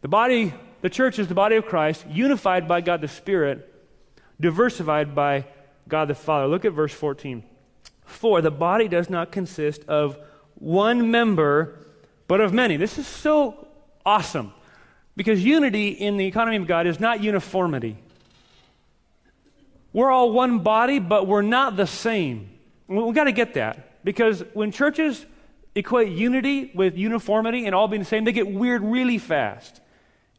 The church is the body of Christ, unified by God the Spirit, diversified by God the Father. Look at verse 14. For the body does not consist of one member, but of many. This is so awesome, because unity in the economy of God is not uniformity. We're all one body, but we're not the same. We've got to get that, because when churches equate unity with uniformity and all being the same, they get weird really fast.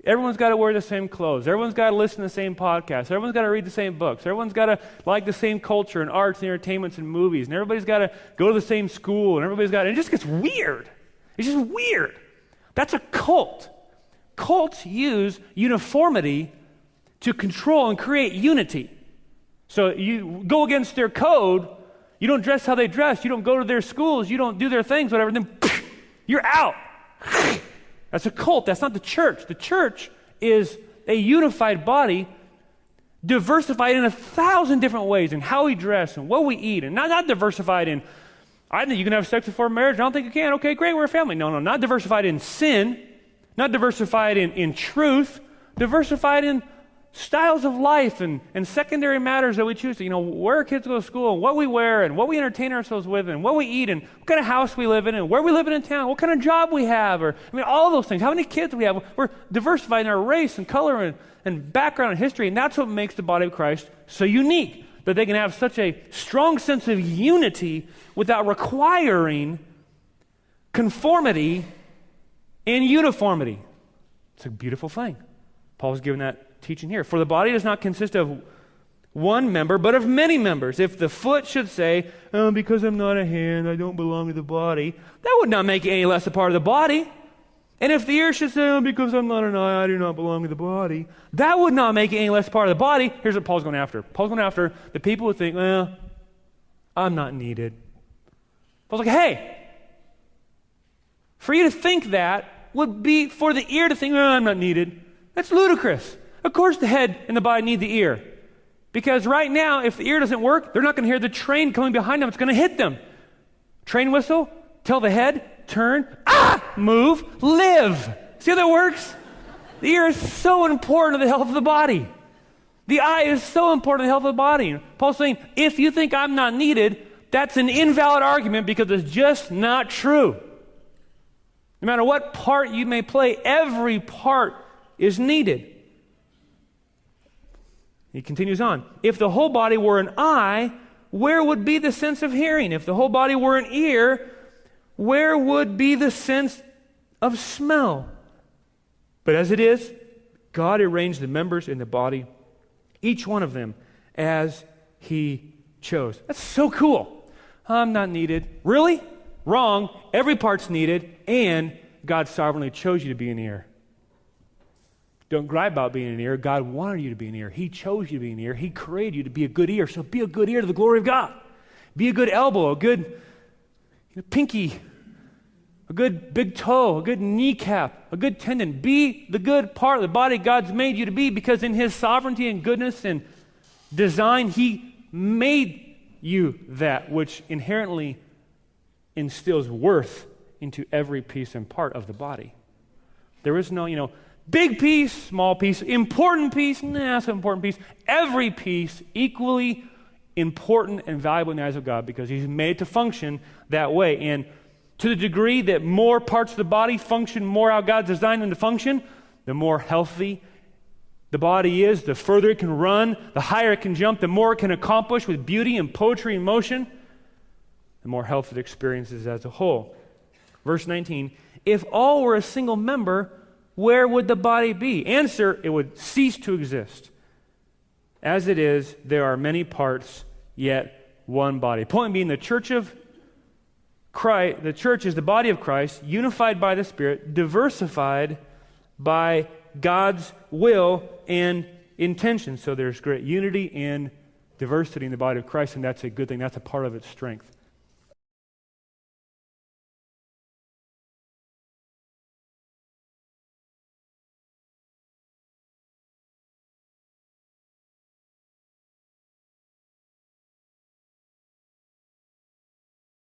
Everyone's got to wear the same clothes. Everyone's got to listen to the same podcasts. Everyone's got to read the same books. Everyone's got to like the same culture and arts and entertainments and movies. And everybody's got to go to the same school. And it just gets weird. It's just weird. That's a cult. Cults use uniformity to control and create unity. So you go against their code, you don't dress how they dress, you don't go to their schools, you don't do their things, whatever, then you're out. That's a cult. That's not the church. The church is a unified body, diversified in 1,000 different ways in how we dress and what we eat, and not diversified in, I think you can have sex before marriage. I don't think you can. Okay, great, we're a family. No, not diversified in sin, not diversified in truth, diversified in styles of life and secondary matters that we choose to, where our kids go to school and what we wear and what we entertain ourselves with and what we eat and what kind of house we live in and where we live in town, what kind of job we have, all those things, how many kids we have. We're diversified in our race and color and background and history, and that's what makes the body of Christ so unique, that they can have such a strong sense of unity without requiring conformity and uniformity. It's a beautiful thing. Paul's given that teaching here. For the body does not consist of one member, but of many members. If the foot should say, because I'm not a hand, I don't belong to the body, that would not make it any less a part of the body. And if the ear should say, because I'm not an eye, I do not belong to the body, that would not make it any less part of the body. Here's what Paul's going after. Paul's going after the people who think, I'm not needed. Paul's like, hey, for you to think that would be for the ear to think, I'm not needed. That's ludicrous. Of course the head and the body need the ear. Because right now, if the ear doesn't work, they're not going to hear the train coming behind them. It's going to hit them. Train whistle, tell the head, turn, move, live. See how that works? The ear is so important to the health of the body. The eye is so important to the health of the body. Paul's saying, if you think I'm not needed, that's an invalid argument because it's just not true. No matter what part you may play, every part is needed. He continues on. If the whole body were an eye, where would be the sense of hearing? If the whole body were an ear, where would be the sense of smell? But as it is, God arranged the members in the body, each one of them, as He chose. That's so cool. I'm not needed. Really? Wrong. Every part's needed, and God sovereignly chose you to be an ear. Don't gripe about being an ear. God wanted you to be an ear. He chose you to be an ear. He created you to be a good ear. So be a good ear to the glory of God. Be a good elbow, a good pinky, a good big toe, a good kneecap, a good tendon. Be the good part of the body God's made you to be, because in His sovereignty and goodness and design, He made you that, which inherently instills worth into every piece and part of the body. There is no, big piece, small piece, important piece, so important piece. Every piece equally important and valuable in the eyes of God, because He's made it to function that way. And to the degree that more parts of the body function more how God's designed them to function, the more healthy the body is, the further it can run, the higher it can jump, the more it can accomplish with beauty and poetry and motion, the more health it experiences as a whole. Verse 19, if all were a single member, where would the body be? Answer, it would cease to exist. As it is, there are many parts, yet one body. Point being, the church of Christ, the church is the body of Christ, unified by the Spirit, diversified by God's will and intention. So there's great unity and diversity in the body of Christ, and that's a good thing. That's a part of its strength.